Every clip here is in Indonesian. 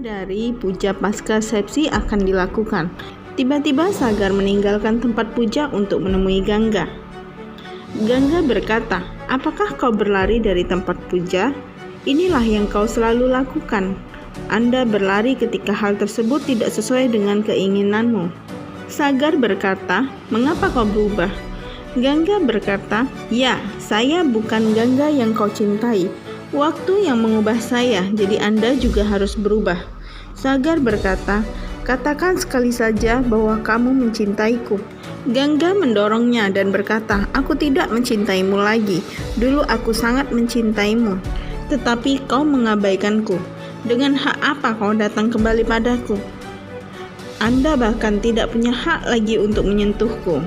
dari puja pasca sepsi akan dilakukan. Tiba-tiba Sagar meninggalkan tempat puja untuk menemui Gangga. Gangga berkata, "Apakah kau berlari dari tempat puja? Inilah yang kau selalu lakukan. Anda berlari ketika hal tersebut tidak sesuai dengan keinginanmu." Sagar berkata, "Mengapa kau berubah?" Gangga berkata, "Ya, saya bukan Gangga yang kau cintai. Waktu yang mengubah saya, jadi Anda juga harus berubah." Sagar berkata, "Katakan sekali saja bahwa kamu mencintaiku." Gangga mendorongnya dan berkata, "Aku tidak mencintaimu lagi. Dulu aku sangat mencintaimu, tetapi kau mengabaikanku. Dengan hak apa kau datang kembali padaku? Anda bahkan tidak punya hak lagi untuk menyentuhku."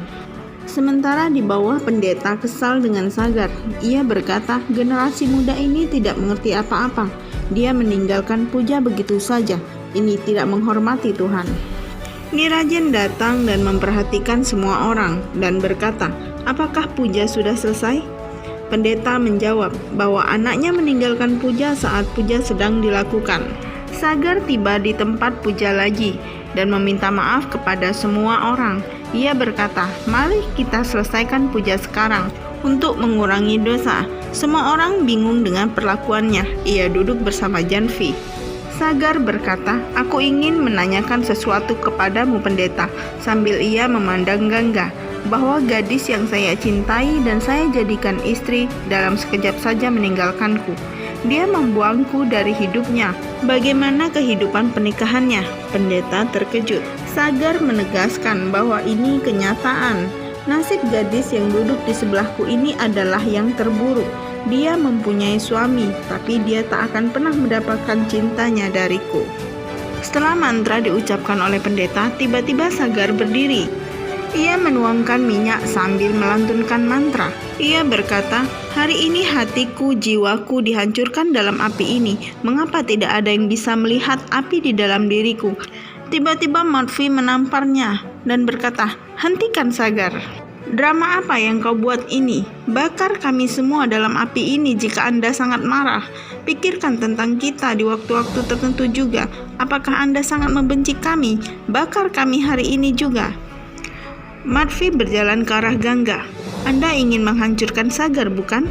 Sementara di bawah, pendeta kesal dengan Sagar. Ia berkata, "Generasi muda ini tidak mengerti apa-apa. Dia meninggalkan puja begitu saja. Ini tidak menghormati Tuhan." Nirajan datang dan memperhatikan semua orang dan berkata, "Apakah puja sudah selesai?" Pendeta menjawab bahwa anaknya meninggalkan puja saat puja sedang dilakukan. Sagar tiba di tempat puja lagi dan meminta maaf kepada semua orang. Ia berkata, "Mari kita selesaikan puja sekarang untuk mengurangi dosa." Semua orang bingung dengan perlakuannya. Ia duduk bersama Janvi. Sagar berkata, "Aku ingin menanyakan sesuatu kepadamu, pendeta," sambil ia memandang Gangga, "bahwa gadis yang saya cintai dan saya jadikan istri dalam sekejap saja meninggalkanku. Dia membuangku dari hidupnya. Bagaimana kehidupan pernikahannya?" Pendeta terkejut. Sagar menegaskan bahwa ini kenyataan. Nasib gadis yang duduk di sebelahku ini adalah yang terburuk. Dia mempunyai suami, tapi dia tak akan pernah mendapatkan cintanya dariku. Setelah mantra diucapkan oleh pendeta, tiba-tiba Sagar berdiri. Ia menuangkan minyak sambil melantunkan mantra. Ia berkata, "Hari ini hatiku, jiwaku dihancurkan dalam api ini. Mengapa tidak ada yang bisa melihat api di dalam diriku?" Tiba-tiba Madvi menamparnya dan berkata, "Hentikan Sagar. Drama apa yang kau buat ini? Bakar kami semua dalam api ini jika Anda sangat marah. Pikirkan tentang kita di waktu-waktu tertentu juga. Apakah Anda sangat membenci kami? Bakar kami hari ini juga." Madvi berjalan ke arah Gangga. "Anda ingin menghancurkan Sagar, bukan?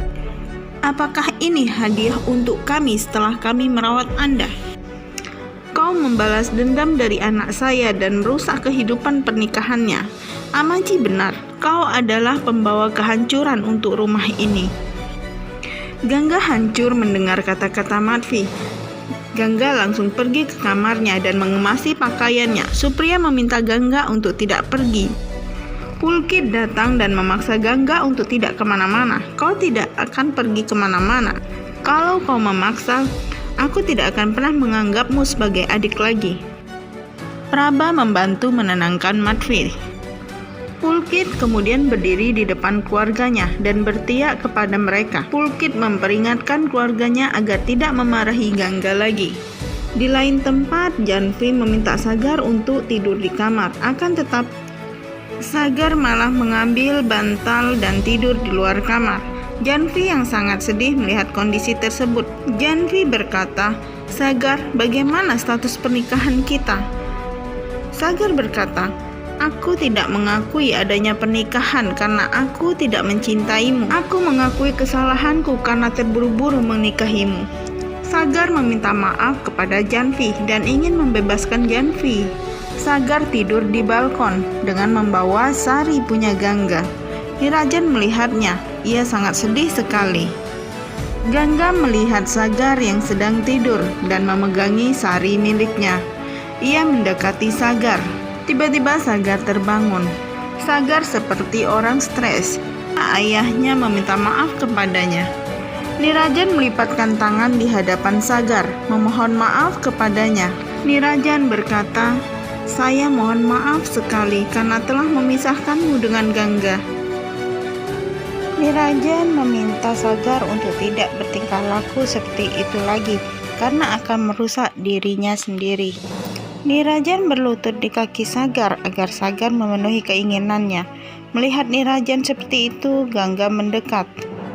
Apakah ini hadiah untuk kami setelah kami merawat Anda? Kau membalas dendam dari anak saya dan merusak kehidupan pernikahannya. Amaji benar, kau adalah pembawa kehancuran untuk rumah ini." Gangga hancur mendengar kata-kata Madvi. Gangga langsung pergi ke kamarnya dan mengemasi pakaiannya. Supriya meminta Gangga untuk tidak pergi. Pulkit datang dan memaksa Gangga untuk tidak kemana-mana. "Kau tidak akan pergi kemana-mana. Kalau kau memaksa, aku tidak akan pernah menganggapmu sebagai adik lagi." Prabha membantu menenangkan Madvi. Pulkit kemudian berdiri di depan keluarganya dan berteriak kepada mereka. Pulkit memperingatkan keluarganya agar tidak memarahi Gangga lagi. Di lain tempat, Janvi meminta Sagar untuk tidur di kamar. Akan tetapi Sagar malah mengambil bantal dan tidur di luar kamar. Janvi yang sangat sedih melihat kondisi tersebut. Janvi berkata, "Sagar, bagaimana status pernikahan kita?" Sagar berkata, "Aku tidak mengakui adanya pernikahan karena aku tidak mencintaimu. Aku mengakui kesalahanku karena terburu-buru menikahimu." Sagar meminta maaf kepada Janvi dan ingin membebaskan Janvi. Sagar tidur di balkon dengan membawa sari punya Gangga. Nirajan melihatnya. Ia sangat sedih sekali. Gangga melihat Sagar yang sedang tidur dan memegangi sari miliknya. Ia mendekati Sagar. Tiba-tiba Sagar terbangun. Sagar seperti orang stres. Ayahnya meminta maaf kepadanya. Nirajan melipatkan tangan di hadapan Sagar, memohon maaf kepadanya. Nirajan berkata, "Saya mohon maaf sekali karena telah memisahkanmu dengan Gangga." Nirajan meminta Sagar untuk tidak bertingkah laku seperti itu lagi karena akan merusak dirinya sendiri. Nirajan berlutut di kaki Sagar agar Sagar memenuhi keinginannya. Melihat Nirajan seperti itu, Gangga mendekat.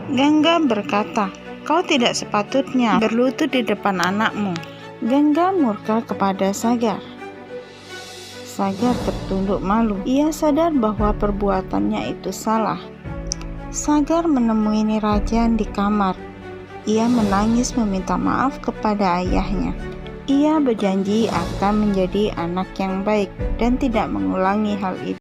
Gangga berkata, "Kau tidak sepatutnya berlutut di depan anakmu." Gangga murka kepada Sagar. Sagar tertunduk malu. Ia sadar bahwa perbuatannya itu salah. Sagar menemui Nirajan di kamar. Ia menangis meminta maaf kepada ayahnya. Ia berjanji akan menjadi anak yang baik dan tidak mengulangi hal itu.